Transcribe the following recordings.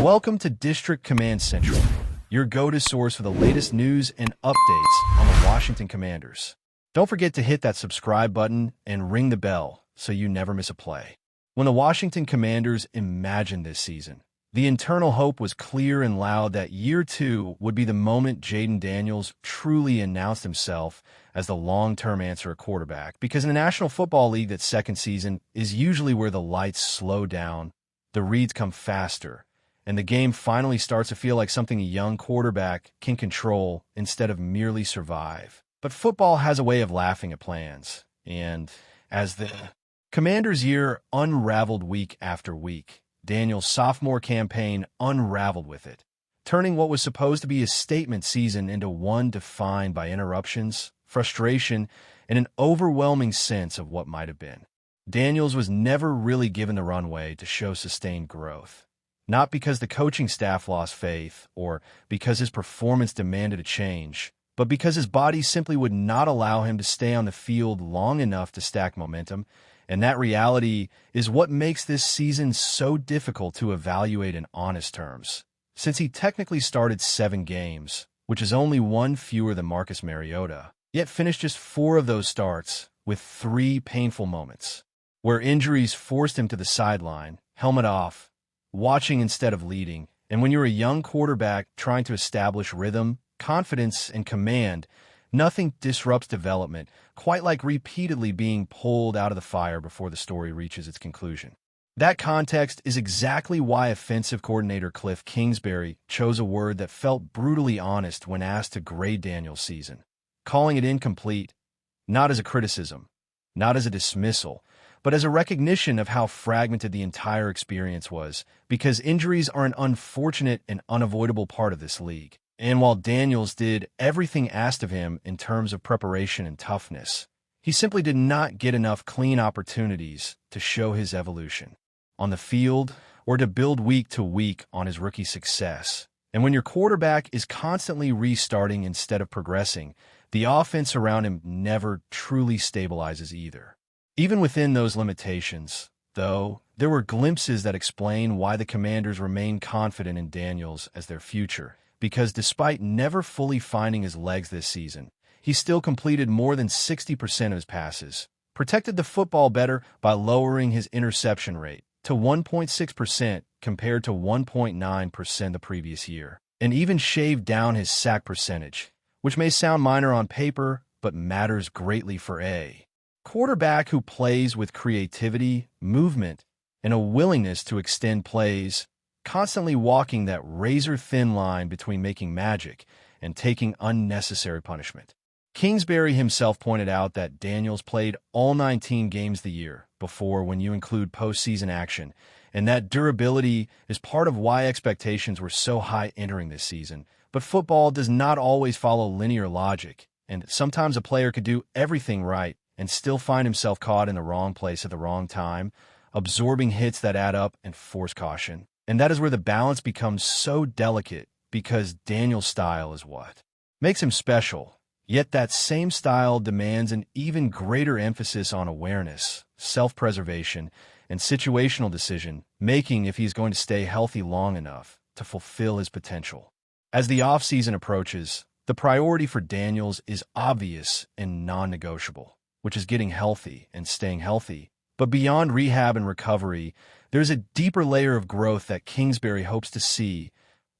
Welcome to District Command Central, your go-to source for the latest news and updates on the Washington Commanders. Don't forget to hit that subscribe button and ring the bell so you never miss a play. When the Washington Commanders imagined this season, the internal hope was clear and loud that year two would be the moment Jayden Daniels truly announced himself as the long-term answer at quarterback, because in the National Football League, that second season is usually where the lights slow down, the reads come faster, and the game finally starts to feel like something a young quarterback can control instead of merely survive. But football has a way of laughing at plans, and as the Commanders' year unraveled week after week, Daniels' sophomore campaign unraveled with it, turning what was supposed to be a statement season into one defined by interruptions, frustration, and an overwhelming sense of what might have been. Daniels was never really given the runway to show sustained growth, not because the coaching staff lost faith or because his performance demanded a change, but because his body simply would not allow him to stay on the field long enough to stack momentum. And that reality is what makes this season so difficult to evaluate in honest terms. Since he technically started 7 games, which is only one fewer than Marcus Mariota, yet finished just 4 of those starts with 3 painful moments, where injuries forced him to the sideline, helmet off, watching instead of leading. And when you're a young quarterback trying to establish rhythm, confidence, and command, nothing disrupts development quite like repeatedly being pulled out of the fire before the story reaches its conclusion. That context is exactly why offensive coordinator Cliff Kingsbury chose a word that felt brutally honest when asked to grade Daniels' season, calling it incomplete, not as a criticism, not as a dismissal, but as a recognition of how fragmented the entire experience was, because injuries are an unfortunate and unavoidable part of this league. And while Daniels did everything asked of him in terms of preparation and toughness, he simply did not get enough clean opportunities to show his evolution on the field or to build week to week on his rookie success. And when your quarterback is constantly restarting instead of progressing, the offense around him never truly stabilizes either. Even within those limitations, though, there were glimpses that explain why the Commanders remain confident in Daniels as their future. Because despite never fully finding his legs this season, he still completed more than 60% of his passes, protected the football better by lowering his interception rate to 1.6% compared to 1.9% the previous year, and even shaved down his sack percentage, which may sound minor on paper but matters greatly for a quarterback who plays with creativity, movement, and a willingness to extend plays, constantly walking that razor-thin line between making magic and taking unnecessary punishment. Kingsbury himself pointed out that Daniels played all 19 games the year before when you include postseason action, and that durability is part of why expectations were so high entering this season. But football does not always follow linear logic, and sometimes a player could do everything right and still find himself caught in the wrong place at the wrong time, absorbing hits that add up and force caution. And that is where the balance becomes so delicate, because Daniels' style is what makes him special. Yet that same style demands an even greater emphasis on awareness, self-preservation, and situational decision-making if he's going to stay healthy long enough to fulfill his potential. As the offseason approaches, the priority for Daniels is obvious and non-negotiable, which is getting healthy and staying healthy. But beyond rehab and recovery, there's a deeper layer of growth that Kingsbury hopes to see,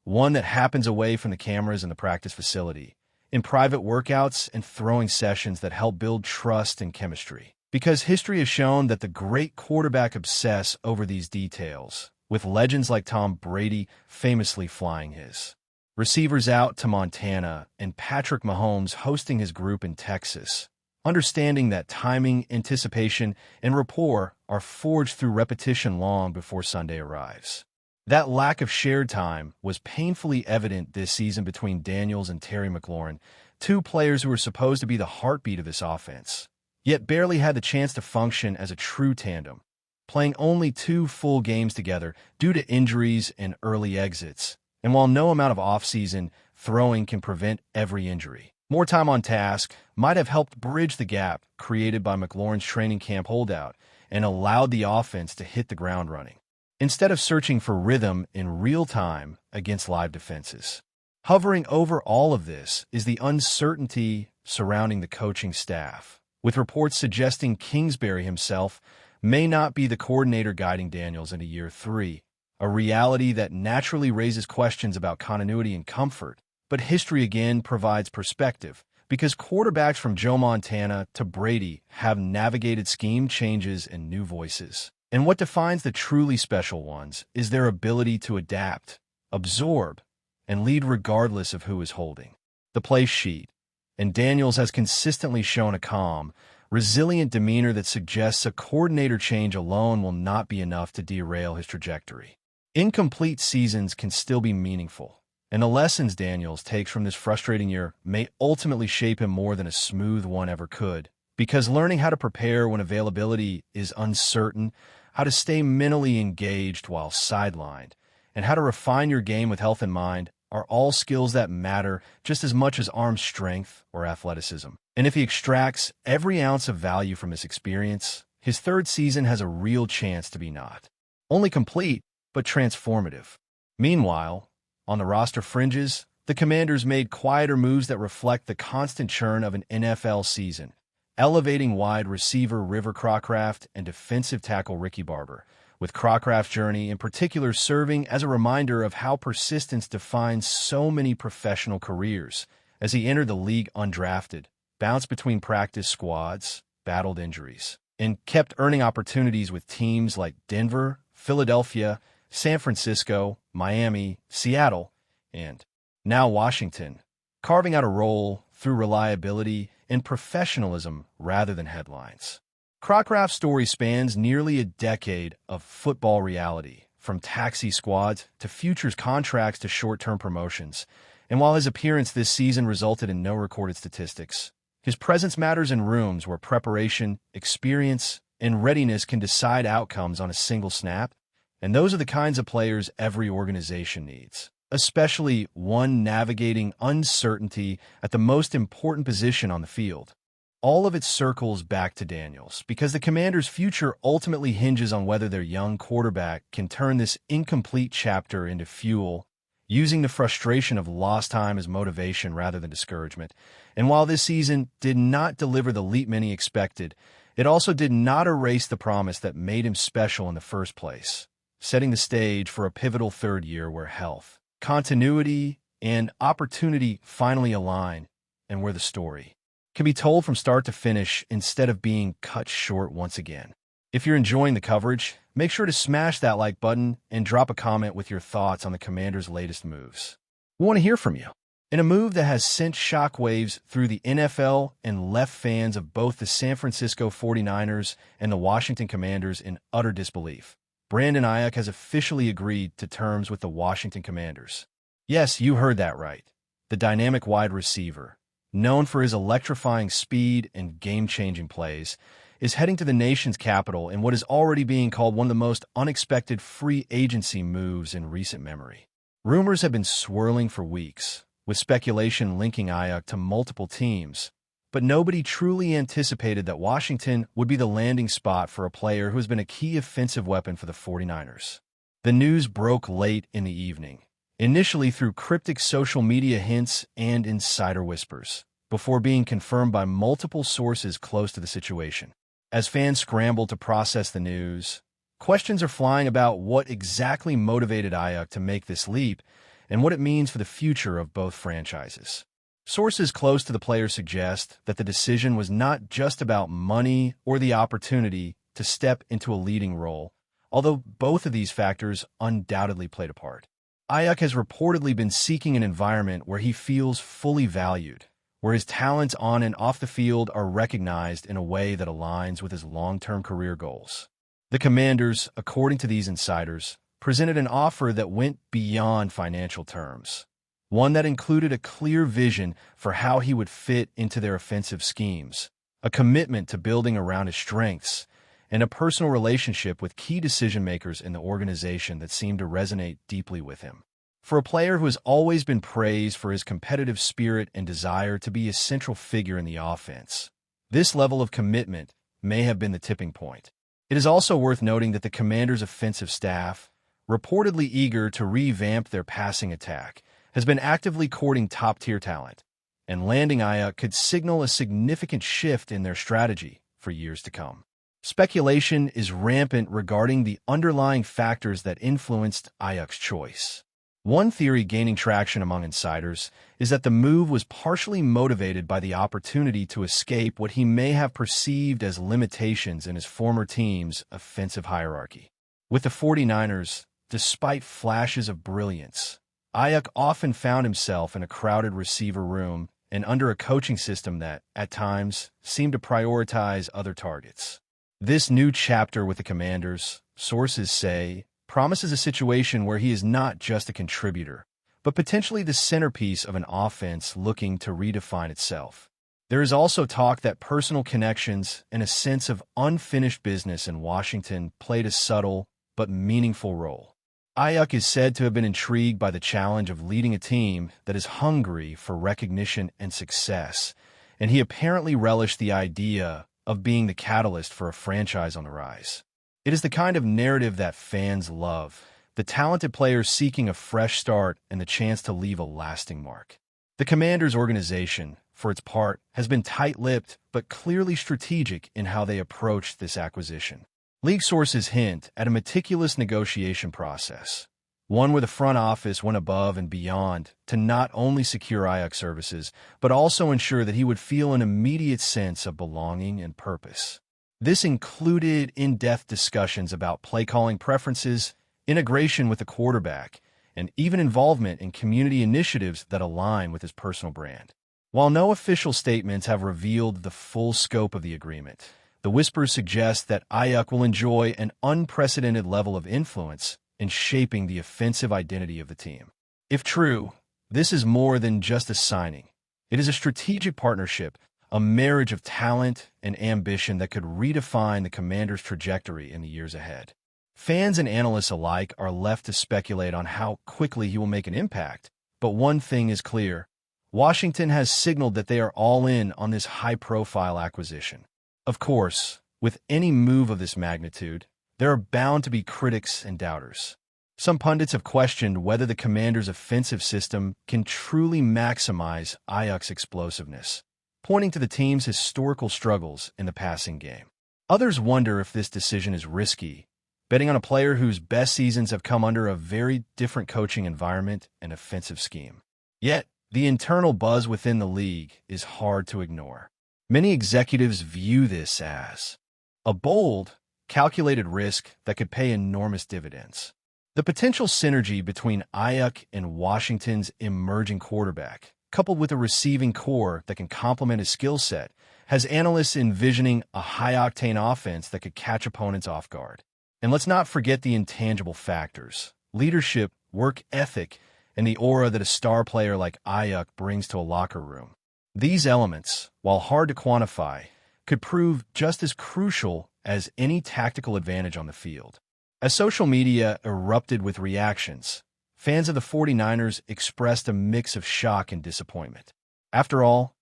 one that happens away from the cameras in the practice facility, in private workouts and throwing sessions that help build trust and chemistry. Because history has shown that the great quarterback obsess over these details, with legends like Tom Brady famously flying his receivers out to Montana and Patrick Mahomes hosting his group in Texas, understanding that timing, anticipation, and rapport are forged through repetition long before Sunday arrives. That lack of shared time was painfully evident this season between Daniels and Terry McLaurin, 2 players who were supposed to be the heartbeat of this offense, yet barely had the chance to function as a true tandem, playing only 2 full games together due to injuries and early exits. And while no amount of off-season throwing can prevent every injury, more time on task might have helped bridge the gap created by McLaurin's training camp holdout and allowed the offense to hit the ground running. instead of searching for rhythm in real time against live defenses. Hovering over all of this is the uncertainty surrounding the coaching staff, with reports suggesting Kingsbury himself may not be the coordinator guiding Daniels into year 3, a reality that naturally raises questions about continuity and comfort. But history again provides perspective, because quarterbacks from Joe Montana to Brady have navigated scheme changes and new voices. And what defines the truly special ones is their ability to adapt, absorb, and lead regardless of who is holding the play sheet. And Daniels has consistently shown a calm, resilient demeanor that suggests a coordinator change alone will not be enough to derail his trajectory. Incomplete seasons can still be meaningful, and the lessons Daniels takes from this frustrating year may ultimately shape him more than a smooth one ever could, because learning how to prepare when availability is uncertain, how to stay mentally engaged while sidelined, and how to refine your game with health in mind are all skills that matter just as much as arm strength or athleticism. And if he extracts every ounce of value from this experience, his third season has a real chance to be not only complete, but transformative. Meanwhile, on the roster fringes, the Commanders made quieter moves that reflect the constant churn of an NFL season, elevating wide receiver River Crocraft and defensive tackle Ricky Barber, with Crocraft's journey in particular serving as a reminder of how persistence defines so many professional careers. As he entered the league undrafted, bounced between practice squads, battled injuries, and kept earning opportunities with teams like Denver, Philadelphia, San Francisco, Miami, Seattle, and now Washington, carving out a role through reliability and professionalism rather than headlines. Crocraft's story spans nearly a decade of football reality, from taxi squads to futures contracts to short-term promotions. And while his appearance this season resulted in no recorded statistics, his presence matters in rooms where preparation, experience, and readiness can decide outcomes on a single snap. And those are the kinds of players every organization needs, especially one navigating uncertainty at the most important position on the field. All of it circles back to Daniels, because the Commanders' future ultimately hinges on whether their young quarterback can turn this incomplete chapter into fuel, using the frustration of lost time as motivation rather than discouragement. And while this season did not deliver the leap many expected, it also did not erase the promise that made him special in the first place, setting the stage for a pivotal third year where health, continuity, and opportunity finally align, and where the story can be told from start to finish instead of being cut short once again. If you're enjoying the coverage, make sure to smash that like button and drop a comment with your thoughts on the Commanders' latest moves. We want to hear from you. In a move that has sent shockwaves through the NFL and left fans of both the San Francisco 49ers and the Washington Commanders in utter disbelief, Brandon Aiyuk has officially agreed to terms with the Washington Commanders. Yes, you heard that right. The dynamic wide receiver, known for his electrifying speed and game-changing plays, is heading to the nation's capital in what is already being called one of the most unexpected free agency moves in recent memory. Rumors have been swirling for weeks, with speculation linking Aiyuk to multiple teams, but nobody truly anticipated that Washington would be the landing spot for a player who has been a key offensive weapon for the 49ers. The news broke late in the evening, initially through cryptic social media hints and insider whispers, before being confirmed by multiple sources close to the situation. As fans scramble to process the news, questions are flying about what exactly motivated Aiyuk to make this leap and what it means for the future of both franchises. Sources close to the player suggest that the decision was not just about money or the opportunity to step into a leading role, although both of these factors undoubtedly played a part. Aiyuk has reportedly been seeking an environment where he feels fully valued, where his talents on and off the field are recognized in a way that aligns with his long-term career goals. The Commanders, according to these insiders, presented an offer that went beyond financial terms, one that included a clear vision for how he would fit into their offensive schemes, a commitment to building around his strengths, and a personal relationship with key decision-makers in the organization that seemed to resonate deeply with him. For a player who has always been praised for his competitive spirit and desire to be a central figure in the offense, this level of commitment may have been the tipping point. It is also worth noting that the Commanders' offensive staff reportedly eager to revamp their passing attack, has been actively courting top-tier talent, and landing Aiyuk could signal a significant shift in their strategy for years to come. Speculation is rampant regarding the underlying factors that influenced Aiyuk's choice. One theory gaining traction among insiders is that the move was partially motivated by the opportunity to escape what he may have perceived as limitations in his former team's offensive hierarchy. With the 49ers, despite flashes of brilliance, Aiyuk often found himself in a crowded receiver room and under a coaching system that, at times, seemed to prioritize other targets. This new chapter with the Commanders, sources say, promises a situation where he is not just a contributor, but potentially the centerpiece of an offense looking to redefine itself. There is also talk that personal connections and a sense of unfinished business in Washington played a subtle but meaningful role. Aiyuk is said to have been intrigued by the challenge of leading a team that is hungry for recognition and success, and he apparently relished the idea of being the catalyst for a franchise on the rise. It is the kind of narrative that fans love, the talented players seeking a fresh start and the chance to leave a lasting mark. The Commanders organization, for its part, has been tight-lipped but clearly strategic in how they approached this acquisition. League sources hint at a meticulous negotiation process, one where the front office went above and beyond to not only secure Aiyuk services, but also ensure that he would feel an immediate sense of belonging and purpose. This included in-depth discussions about play-calling preferences, integration with the quarterback, and even involvement in community initiatives that align with his personal brand. While no official statements have revealed the full scope of the agreement, the whispers suggest that Aiyuk will enjoy an unprecedented level of influence in shaping the offensive identity of the team. If true, this is more than just a signing. It is a strategic partnership, a marriage of talent and ambition that could redefine the Commanders' trajectory in the years ahead. Fans and analysts alike are left to speculate on how quickly he will make an impact, but one thing is clear. Washington has signaled that they are all in on this high-profile acquisition. Of course, with any move of this magnitude, there are bound to be critics and doubters. Some pundits have questioned whether the Commanders' offensive system can truly maximize Aiyuk's explosiveness, pointing to the team's historical struggles in the passing game. Others wonder if this decision is risky, betting on a player whose best seasons have come under a very different coaching environment and offensive scheme. Yet, the internal buzz within the league is hard to ignore. Many executives view this as a bold, calculated risk that could pay enormous dividends. The potential synergy between Aiyuk and Washington's emerging quarterback, coupled with a receiving core that can complement his skill set, has analysts envisioning a high-octane offense that could catch opponents off guard. And let's not forget the intangible factors: leadership, work ethic, and the aura that a star player like Aiyuk brings to a locker room. These elements, while hard to quantify, could prove just as crucial as any tactical advantage on the field. As social media erupted with reactions, fans of the 49ers expressed a mix of shock and disappointment. After all,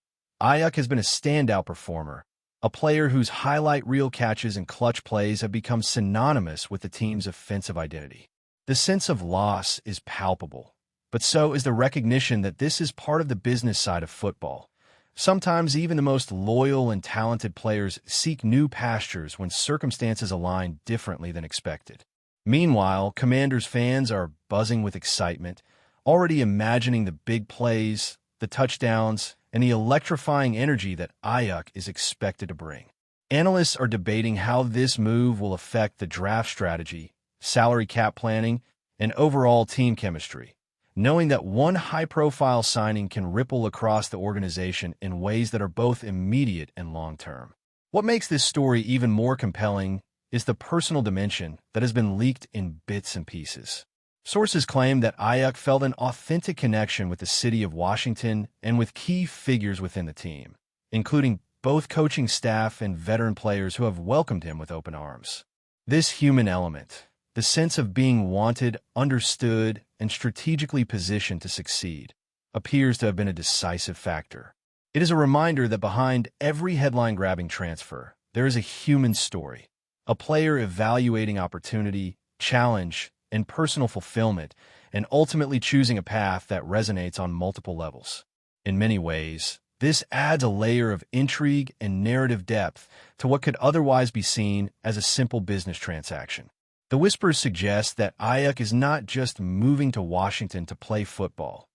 Aiyuk has been a standout performer, a player whose highlight reel catches and clutch plays have become synonymous with the team's offensive identity. The sense of loss is palpable, but so is the recognition that this is part of the business side of football. Sometimes even the most loyal and talented players seek new pastures when circumstances align differently than expected. Meanwhile, Commanders fans are buzzing with excitement, already imagining the big plays, the touchdowns, and the electrifying energy that Aiyuk is expected to bring. Analysts are debating how this move will affect the draft strategy, salary cap planning, and overall team chemistry, knowing that one high-profile signing can ripple across the organization in ways that are both immediate and long-term. What makes this story even more compelling is the personal dimension that has been leaked in bits and pieces. Sources claim that Aiyuk felt an authentic connection with the city of Washington and with key figures within the team, including both coaching staff and veteran players who have welcomed him with open arms. This human element, the sense of being wanted, understood, and strategically positioned to succeed, appears to have been a decisive factor. It is a reminder that behind every headline-grabbing transfer, there is a human story, a player evaluating opportunity, challenge, and personal fulfillment, and ultimately choosing a path that resonates on multiple levels. In many ways, this adds a layer of intrigue and narrative depth to what could otherwise be seen as a simple business transaction. The whispers suggest that Aiyuk is not just moving to Washington to play football.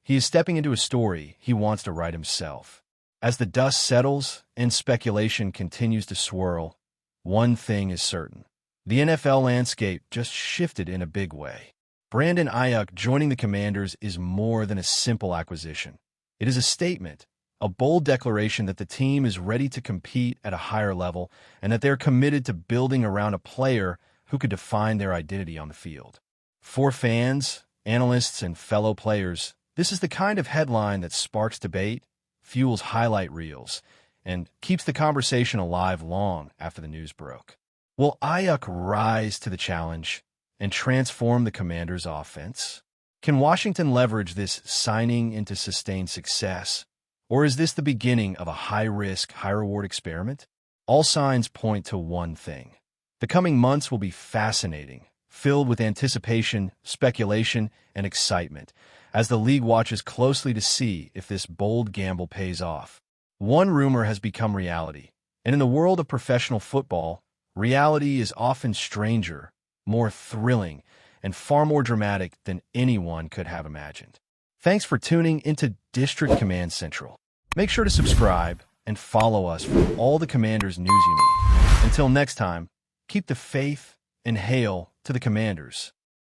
He is stepping into a story he wants to write himself. As the dust settles and speculation continues to swirl, one thing is certain. The NFL landscape just shifted in a big way. Brandon Aiyuk joining the Commanders is more than a simple acquisition. It is a statement, a bold declaration that the team is ready to compete at a higher level and that they're committed to building around a player who could define their identity on the field. For fans, analysts, and fellow players, this is the kind of headline that sparks debate, fuels highlight reels, and keeps the conversation alive long after the news broke. Will Aiyuk rise to the challenge and transform the Commanders' offense? Can Washington leverage this signing into sustained success? Or is this the beginning of a high-risk, high-reward experiment? All signs point to one thing. The coming months will be fascinating, filled with anticipation, speculation, and excitement, as the league watches closely to see if this bold gamble pays off. One rumor has become reality, and in the world of professional football, reality is often stranger, more thrilling, and far more dramatic than anyone could have imagined. Thanks for tuning into District Command Central. Make sure to subscribe and follow us for all the Commanders news you need. Until next time, keep the faith and hail to the Commanders.